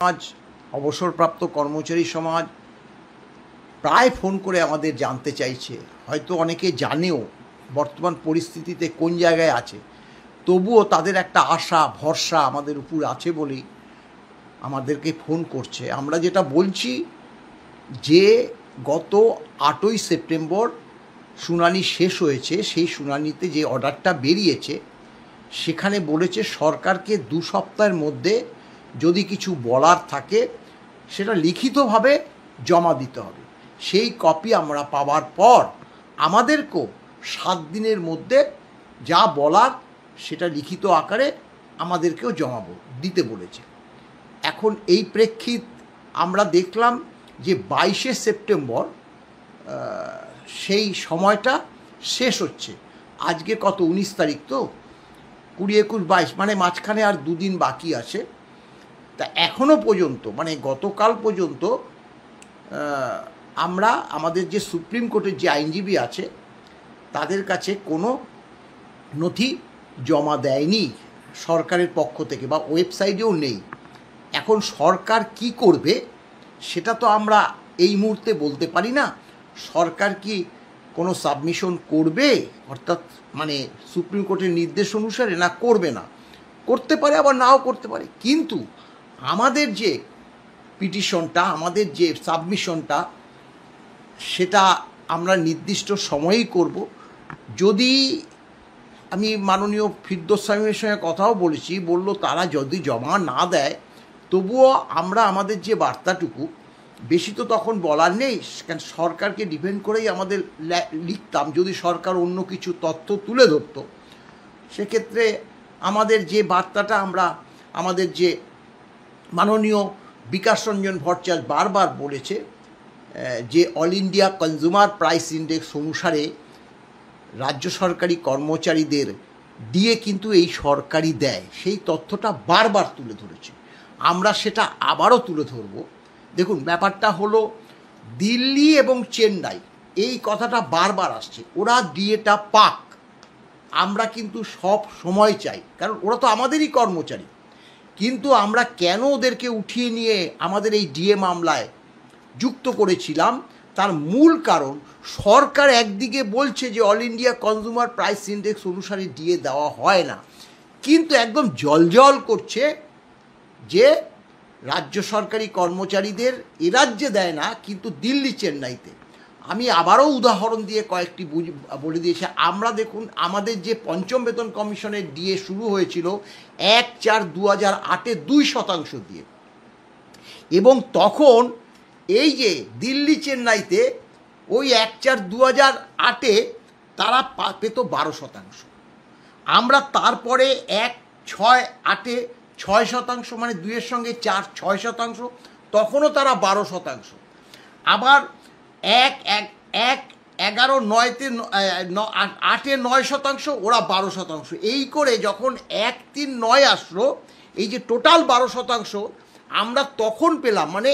সমাজ, অবসরপ্রাপ্ত কর্মচারী সমাজ প্রায় ফোন করে আমাদের জানতে চাইছে, হয়তো অনেকে জানেও বর্তমান পরিস্থিতিতে কোন জায়গায় আছে, তবুও তাদের একটা আশা ভরসা আমাদের উপর আছে বলেই আমাদেরকে ফোন করছে। আমরা যেটা বলছি যে গত 8ই সেপ্টেম্বর শুনানি শেষ হয়েছে, সেই শুনানিতে যে অর্ডারটা বেরিয়েছে সেখানে বলেছে সরকারকে 2 সপ্তাহের মধ্যে যদি কিছু বলার থাকে সেটা লিখিতভাবে জমা দিতে হবে। সেই কপি আমরা পাওয়ার পর আমাদেরকেও 7 দিনের মধ্যে যা বলার সেটা লিখিত আকারে আমাদেরকেও জমা দিতে বলেছে। এখন এই প্রেক্ষিত আমরা দেখলাম যে 22শে সেপ্টেম্বর সেই সময়টা শেষ হচ্ছে। আজকে কত 19 তারিখ, তো 20, 21, 22 মানে মাঝখানে আর 2 দিন বাকি আছে। তা এখনও পর্যন্ত মানে গতকাল পর্যন্ত আমরা আমাদের যে সুপ্রিম কোর্টের যে আইনজীবী আছে তাদের কাছে কোনো নথি জমা দেয়নি সরকারের পক্ষ থেকে, বা ওয়েবসাইটেও নেই। এখন সরকার কি করবে সেটা তো আমরা এই মুহূর্তে বলতে পারি না। সরকার কি কোনো সাবমিশন করবে, অর্থাৎ মানে সুপ্রিম কোর্টের নির্দেশ অনুসারে, না করবে না, করতে পারে আবার নাও করতে পারে। কিন্তু আমাদের যে পিটিশনটা, আমাদের যে সাবমিশনটা, সেটা আমরা নির্দিষ্ট সময়েই করব। যদি আমি মাননীয় ফিরদৌস সাহেবের সঙ্গে কথাও বলেছি, বলল তারা যদি জমা না দেয় তবুও আমরা আমাদের যে বার্তাটুকু, বেশি তো তখন বলার নেই, কারণ সরকারকে ডিপেন্ড করেই আমাদের লিখতাম। যদি সরকার অন্য কিছু তথ্য তুলে ধরতো সেক্ষেত্রে আমাদের যে বার্তাটা আমরা আমাদের যে মাননীয় বিকাশ রঞ্জন ভট্টাচার্য বারবার বলেছে যে all India consumer price index অনুসারে রাজ্য সরকারি কর্মচারীদের ডিএ কিন্তু এই সরকারই দেয়, সেই তথ্যটা বারবার তুলে ধরেছে। আমরা সেটা আবারও তুলে ধরব। দেখুন, ব্যাপারটা হলো দিল্লি এবং চেন্নাই এই কথাটা বারবার আসছে, ওরা ডিএটা পাক, আমরা কিন্তু সব সময় চাই, কারণ ওরা তো আমাদেরই কর্মচারী। কিন্তু আমরা কেন ওদেরকে উঠিয়ে নিয়ে আমাদের এই ডিএ মামলায় যুক্ত করেছিলাম, তার মূল কারণ সরকার একদিকে বলছে যে all India consumer price index অনুসারে ডিএ দেওয়া হয় না, কিন্তু একদম জলজল করছে যে রাজ্য সরকারি কর্মচারীদের এ রাজ্যে দেয় না, কিন্তু দিল্লি চেন্নাইতে। আমি আবারও উদাহরণ দিয়ে কয়েকটি বলে দিয়েছি। আমরা দেখুন, আমাদের যে পঞ্চম বেতন কমিশনের ডিএ শুরু হয়েছিল 1/4/2008-এ 2% দিয়ে, এবং তখন এই যে দিল্লি চেন্নাইতে ওই 1/4/2008-এ তারা পেত 12%। আমরা তারপরে 1/6/8-এ 6%, মানে 2-এর সঙ্গে 4, 6%, তখনও তারা 12%। আবার 1/11/9-তে 8-এ 9%, ওরা 12%। এই করে যখন 1/3/9 আসলো, এই যে টোটাল 12% আমরা তখন পেলাম, মানে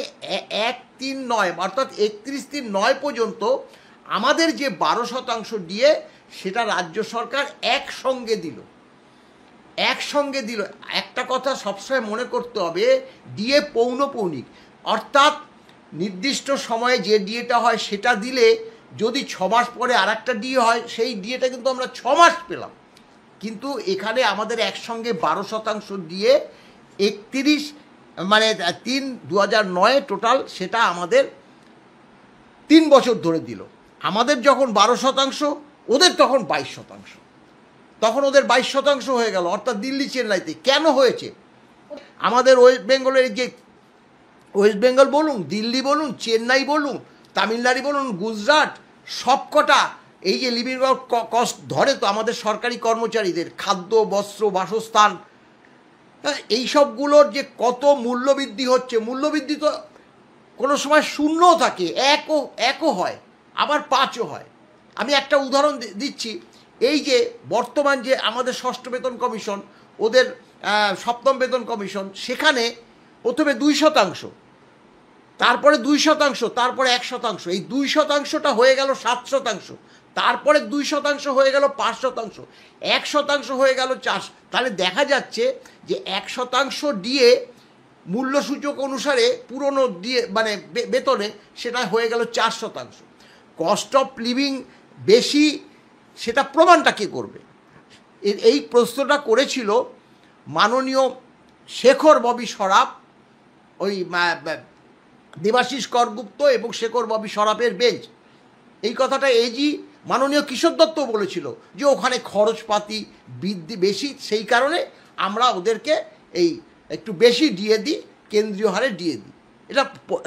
1/3/9 অর্থাৎ 31/3/9 পর্যন্ত আমাদের যে 12% দিয়ে সেটা রাজ্য সরকার একসঙ্গে দিল। একটা কথা সবসময় মনে করতে হবে, ডিএ পৌনঃপৌনিক, অর্থাৎ নির্দিষ্ট সময়ে যে ডিএটা হয় সেটা দিলে যদি 6 মাস পরে আর একটা ডিএ হয়, সেই ডিএটা কিন্তু আমরা 6 মাস পেলাম। কিন্তু এখানে আমাদের একসঙ্গে 12% দিয়ে 31 মানে 3/2009 টোটাল, সেটা আমাদের 3 বছর ধরে দিল। আমাদের যখন 12%, ওদের তখন 22%, তখন ওদের 22% হয়ে গেল, অর্থাৎ দিল্লি চেন্নাইতে। কেন হয়েছে? আমাদের ওয়েস্ট বেঙ্গলের যে ওয়েস্ট বেঙ্গল বলুন, দিল্লি বলুন, চেন্নাই বলুন, তামিলনাড়ু বলুন, গুজরাট, সবকটা এই যে লিভিং কস্ট ধরে তো আমাদের সরকারি কর্মচারীদের, খাদ্য, বস্ত্র, বাসস্থান, এই সবগুলোর যে কত মূল্যবৃদ্ধি হচ্ছে। মূল্যবৃদ্ধি তো কোনো সময় শূন্যও থাকে, একও হয়, আবার 5ও হয়। আমি একটা উদাহরণ দিচ্ছি। এই যে বর্তমান যে আমাদের ষষ্ঠ বেতন কমিশন, ওদের সপ্তম বেতন কমিশন, সেখানে প্রথমে 2%, তারপরে 2%, তারপরে 1%, এই 2%টা হয়ে গেল 7%, তারপরে 2% হয়ে গেল 5%, 1% হয়ে গেল 4%। তাহলে দেখা যাচ্ছে যে 1% দিয়ে মূল্যসূচক অনুসারে পুরনো দিয়ে মানে বেতনে সেটা হয়ে গেল 4%। কস্ট অফ লিভিং বেশি, সেটা প্রমাণটা কে করবে? এই প্রশ্নটা করেছিল মাননীয় শেখর ববি সরাফ, ওই দেবাশিস করগুপ্ত এবং শেখর ববি সরাফের বেঞ্চ। এই কথাটা এজি মাননীয় কিশোর দত্ত বলেছিল যে ওখানে খরচপাতি বৃদ্ধি বেশি, সেই কারণে আমরা ওদেরকে এই একটু বেশি দিয়ে দিই, কেন্দ্রীয় হারে দিয়ে দিই, এটা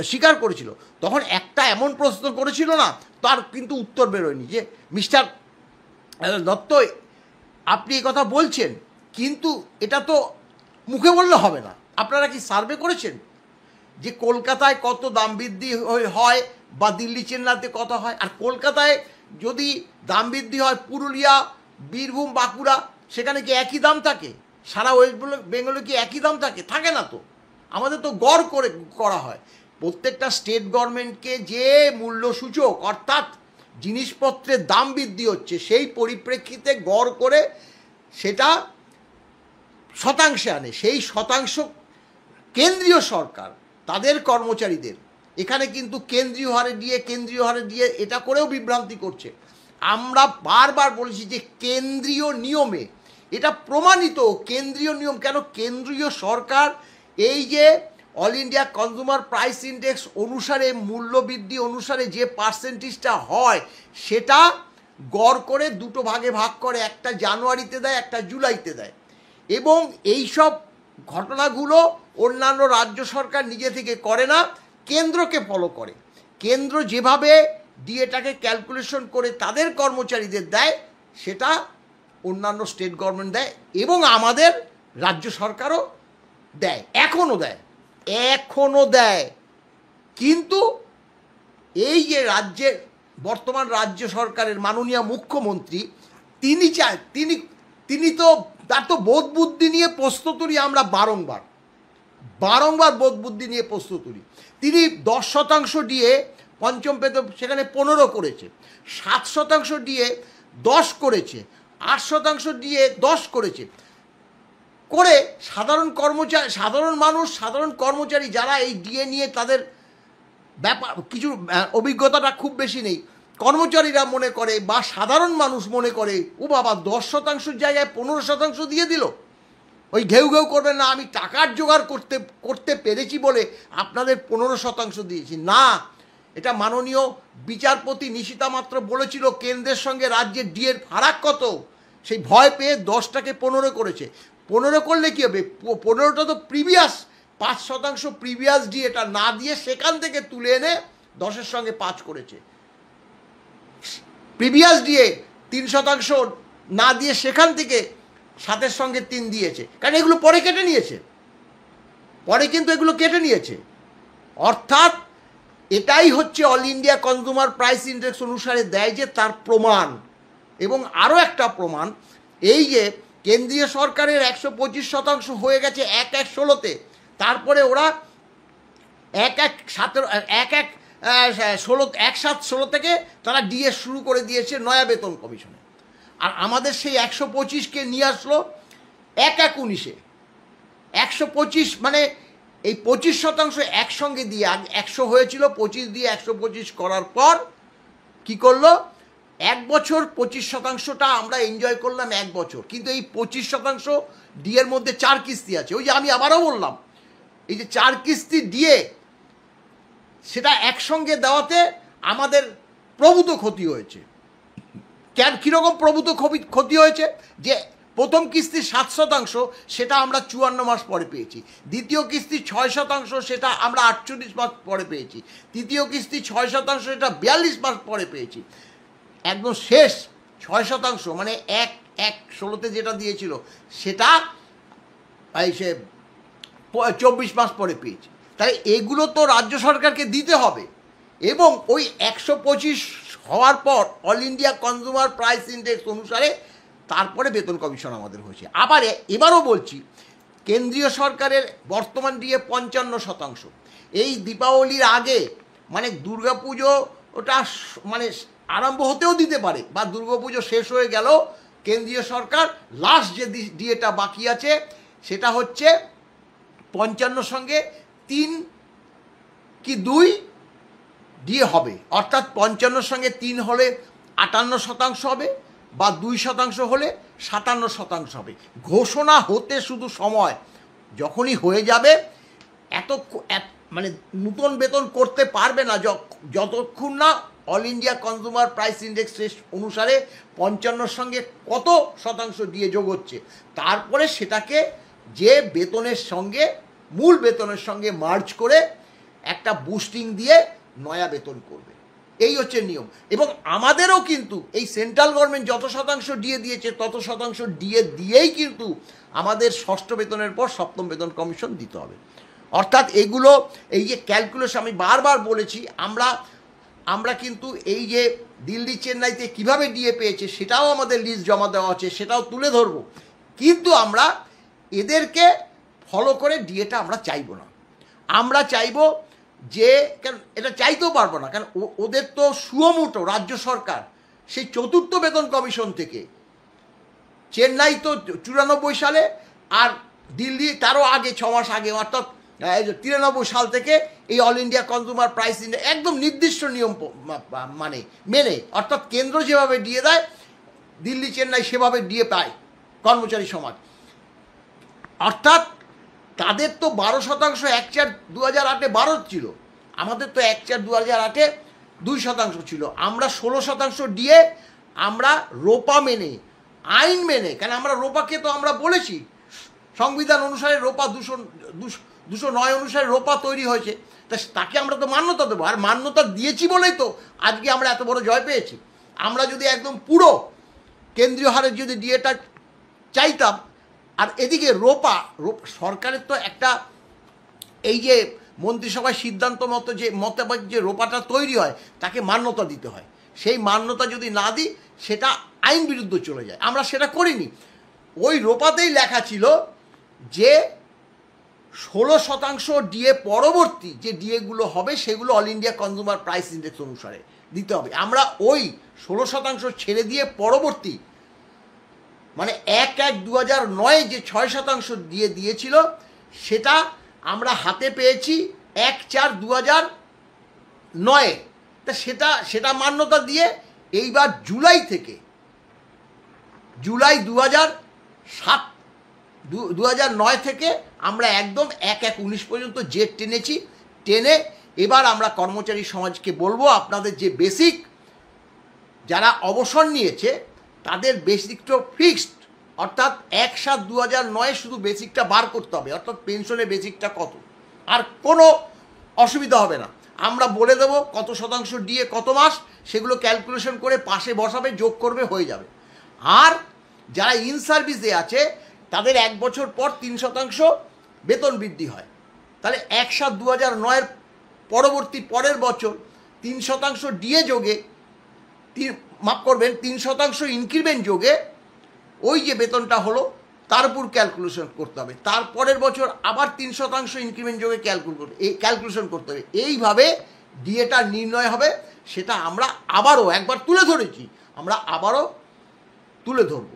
স্বীকার করেছিল। তখন একটা এমন প্রশ্ন করেছিল না, তার কিন্তু উত্তর বেরোয়নি যে মিস্টার দত্ত আপনি এই কথা বলছেন, কিন্তু এটা তো মুখে বললে হবে না। আপনারা কি সার্ভে করেছেন যে কলকাতায় কত দাম বৃদ্ধি হয় বা দিল্লি চেন্নাইতে কত হয়? আর কলকাতায় যদি দাম বৃদ্ধি হয়, পুরুলিয়া, বীরভূম, বাঁকুড়া, সেখানে কি একই দাম থাকে? সারা ওয়েস্ট বেঙ্গলে কি একই দাম থাকে? থাকে না তো। আমাদের তো গড় করে করা হয়। প্রত্যেকটা স্টেট গভর্নমেন্টকে যে মূল্যসূচক অর্থাৎ জিনিসপত্রের দাম বৃদ্ধি হচ্ছে সেই পরিপ্রেক্ষিতে গড় করে সেটা শতাংশে আনে। সেই শতাংশ কেন্দ্রীয় সরকার তাদের কর্মচারীদের এখানে কিন্তু কেন্দ্রীয় হারে দিয়ে এটা করেও বিভ্রান্তি করছে। আমরা বারবার বলেছি যে কেন্দ্রীয় নিয়মে এটা প্রমাণিত, কেন্দ্রীয় নিয়ম কেন, কেন্দ্রীয় সরকার এই যে all India consumer price index অনুসারে মূল্যবৃদ্ধি অনুসারে যে পার্সেন্টেজটা হয় সেটা গড় করে দুটো ভাগে ভাগ করে, একটা জানুয়ারিতে দেয়, একটা জুলাইতে দেয়। এবং এই সব ঘটনাগুলো অন্যান্য রাজ্য সরকার নিজে থেকে করে না, কেন্দ্রকে ফলো করে। কেন্দ্র যেভাবে ডিএটাকে ক্যালকুলেশন করে তাদের কর্মচারীদের দেয় সেটা অন্যান্য স্টেট গভর্নমেন্ট দেয় এবং আমাদের রাজ্য সরকারও দেয়, এখনও দেয়। কিন্তু এই যে রাজ্যের বর্তমান রাজ্য সরকারের মাননীয় মুখ্যমন্ত্রী তিনি তো তার তো বোধ বুদ্ধি নিয়ে প্রশ্ন তুলি, আমরা বারংবার বোধ বুদ্ধি নিয়ে প্রশ্ন তুলি। তিনি 10% দিয়ে পঞ্চম পেতে সেখানে 15 করেছে, 7% দিয়ে 10 করেছে, 8% দিয়ে 10 করেছে, করে সাধারণ কর্মচারী যারা এই ডিএ নিয়ে তাদের ব্যাপার কিছু অভিজ্ঞতাটা খুব বেশি নেই, কর্মচারীরা মনে করে বা সাধারণ মানুষ মনে করে ও বাবা 10%-র জায়গায় 15% দিয়ে দিল, ওই ঘেউ করবেন না, আমি টাকার জোগাড় করতে পেরেছি বলে আপনাদের 15% দিয়েছি না। এটা মাননীয় বিচারপতি নিশিতা মাত্র বলেছিল কেন্দ্রের সঙ্গে রাজ্যের ডিএর ফারাক কত, সেই ভয় পেয়ে 10টাকে 15 করেছে। 15 করলে কী হবে? 15টা তো প্রিভিয়াস 5% প্রিভিয়াস ডিএটা না দিয়ে সেখান থেকে তুলে এনে 10-এর সঙ্গে 5 করেছে। প্রিভিয়াস ডিএ 3% না দিয়ে সেখান থেকে 7-এর সঙ্গে 3 দিয়েছে, কারণ এগুলো পরে কেটে নিয়েছে। অর্থাৎ এটাই হচ্ছে all India consumer price index অনুসারে দেয় যে তার প্রমাণ। এবং আরও একটা প্রমাণ, এই যে কেন্দ্রীয় সরকারের 125% হয়ে গেছে 1/16-তে, তারপরে ওরা 1/7/16 থেকে তারা ডিএ শুরু করে দিয়েছে নয়া বেতন কমিশনে। আর আমাদের সেই 125কে নিয়ে আসলো 1/19-এ। 125 মানে এই 25% একসঙ্গে দিয়ে, 100 হয়েছিল, 25 দিয়ে 125 করার পর কি করলো, 1 বছর 25%টা আমরা এনজয় করলাম 1 বছর, কিন্তু এই 25% ডিএর মধ্যে 4 কিস্তি আছে। ওই যে আমি আবারও বললাম, এই যে 4 কিস্তি ডিএ সেটা একসঙ্গে দেওয়াতে আমাদের প্রভূত ক্ষতি হয়েছে। কীরকম প্রভূত ক্ষতি হয়েছে? যে প্রথম কিস্তি 7% সেটা আমরা 54 মাস পরে পেয়েছি, দ্বিতীয় কিস্তি 6% সেটা আমরা 48 মাস পরে পেয়েছি, তৃতীয় কিস্তি 6% সেটা 42 মাস পরে পেয়েছি, একদম শেষ 6% মানে 1/16-তে যেটা দিয়েছিল সেটা সে 24 মাস পরে পেয়েছি। তাই এগুলো তো রাজ্য সরকারকে দিতে হবে। এবং ওই 125 হওয়ার পর all India consumer price index অনুসারে তারপরে বেতন কমিশন আমাদের হয়েছে। আবার এবারও বলছি, কেন্দ্রীয় সরকারের বর্তমান ডিএ 55%। এই দীপাবলির আগে মানে দুর্গাপুজো ওটা মানে আরম্ভ হতেও দিতে পারে, বা দুর্গাপুজো শেষ হয়ে গেল, কেন্দ্রীয় সরকার লাস্ট যে ডিএটা বাকি আছে সেটা হচ্ছে 55 সঙ্গে 3 কি 2 ডিএ হবে, অর্থাৎ 55 সঙ্গে 3 হলে 58% হবে, বা 2% হলে 57% হবে। ঘোষণা হতে শুধু সময়, যখনই হয়ে যাবে মানে নতুন বেতন করতে পারবে না যতক্ষণ না all India consumer price index অনুসারে 55 সঙ্গে কত শতাংশ দিয়ে যোগ হচ্ছে, তারপরে সেটাকে যে বেতনের সঙ্গে মূল বেতনের সঙ্গে মার্জ করে একটা বুস্টিং দিয়ে নয়া বেতন করবে। এই হচ্ছে নিয়ম। এবং আমাদেরও কিন্তু এই সেন্ট্রাল গভর্নমেন্ট যত শতাংশ ডিএ দিয়েছে তত শতাংশ ডিএ দিয়েই কিন্তু আমাদের ষষ্ঠ বেতনের পর সপ্তম বেতন কমিশন দিতে হবে। অর্থাৎ এগুলো এই যে ক্যালকুলেশন আমি বারবার বলেছি, আমরা কিন্তু এই যে দিল্লি চেন্নাইতে কিভাবে ডিএ পেয়েছে সেটাও আমাদের লিস্ট জমা দেওয়া আছে, সেটাও তুলে ধরবো। কিন্তু আমরা এদেরকে ফলো করে ডিএটা আমরা চাইবো না। আমরা চাইবো যে, কেন এটা চাইতেও পারবো না, কারণ ওদের তো সুমোটো রাজ্য সরকার সেই চতুর্থ বেতন কমিশন থেকে, চেন্নাই তো 94 সালে, আর দিল্লি তারও আগে 6 মাস আগে, অর্থাৎ 93 সাল থেকে এই all India consumer price index একদম নির্দিষ্ট নিয়ম মানে মেনে, অর্থাৎ কেন্দ্র যেভাবে ডিএ দেয় দিল্লি চেন্নাই সেভাবে ডিএ পায় কর্মচারী সমাজ। অর্থাৎ তাদের তো 12% 1/4/2008 12 ছিল, আমাদের তো 1/4/2008 2% ছিল। আমরা 16% ডিএ আমরা রোপা মেনে, আইন মেনে, কেন আমরা রোপাকে তো আমরা বলেছি সংবিধান অনুসারে রোপা 209 অনুসারে রোপা তৈরি হয়েছে, তাকে আমরা তো মান্যতা দেবো। আর মান্যতা দিয়েছি বলেই তো আজকে আমরা এত বড় জয় পেয়েছি। আমরা যদি একদম পুরো কেন্দ্রীয় হারে যদি ডিএটা চাইতাম, আর এদিকে রোপা সরকারের তো একটা এই যে মন্ত্রিসভায় সিদ্ধান্ত মতো যে মোতাবেক যে রোপাটা তৈরি হয় তাকে মান্যতা দিতে হয়, সেই মান্যতা যদি না দিই সেটা আইন বিরুদ্ধ চলে যায়। আমরা সেটা করিনি। ওই রোপাতেই লেখা ছিল যে 16% ডিএ পরবর্তী যে ডিএগুলো হবে সেগুলো all India consumer price index অনুসারে দিতে হবে। আমরা ওই 16% ছেড়ে দিয়ে পরবর্তী মানে 1/1/2009 যে 6% দিয়ে দিয়েছিল সেটা আমরা হাতে পেয়েছি 1/4/2009। তা সেটা মান্যতা দিয়ে এইবার জুলাই 2009 থেকে আমরা একদম 1/1/19 পর্যন্ত জেট টেনে এবার আমরা কর্মচারী সমাজকে বলবো, আপনাদের যে বেসিক যারা অবসর নিয়েছে তাদের বেসিকটা ফিক্সড, অর্থাৎ 1/7/2009 শুধু বেসিকটা বার করতে হবে, অর্থাৎ পেনশনের বেসিকটা কত, আর কোনো অসুবিধা হবে না। আমরা বলে দেবো কত শতাংশ ডিএ কত মাস, সেগুলো ক্যালকুলেশন করে পাশে বসাবে, যোগ করবে, হয়ে যাবে। আর যারা ইন সার্ভিসে আছে তাদের 1 বছর পর 3% বেতন বৃদ্ধি হয়। তাহলে 1/7/2009 পরবর্তী পরের বছর 3% ডিএ যোগে, মাফ করবেন 3% ইনক্রিমেন্ট যোগে ওই যে বেতনটা হলো তার উপর ক্যালকুলেশন করতে হবে। তারপরের বছর আবার 3% ইনক্রিমেন্ট যোগে ক্যালকুলেশন করতে হবে। এইভাবে ডিএটা নির্ণয় হবে। সেটা আমরা আবারও একবার তুলে ধরেছি, আমরা আবারও তুলে ধরব।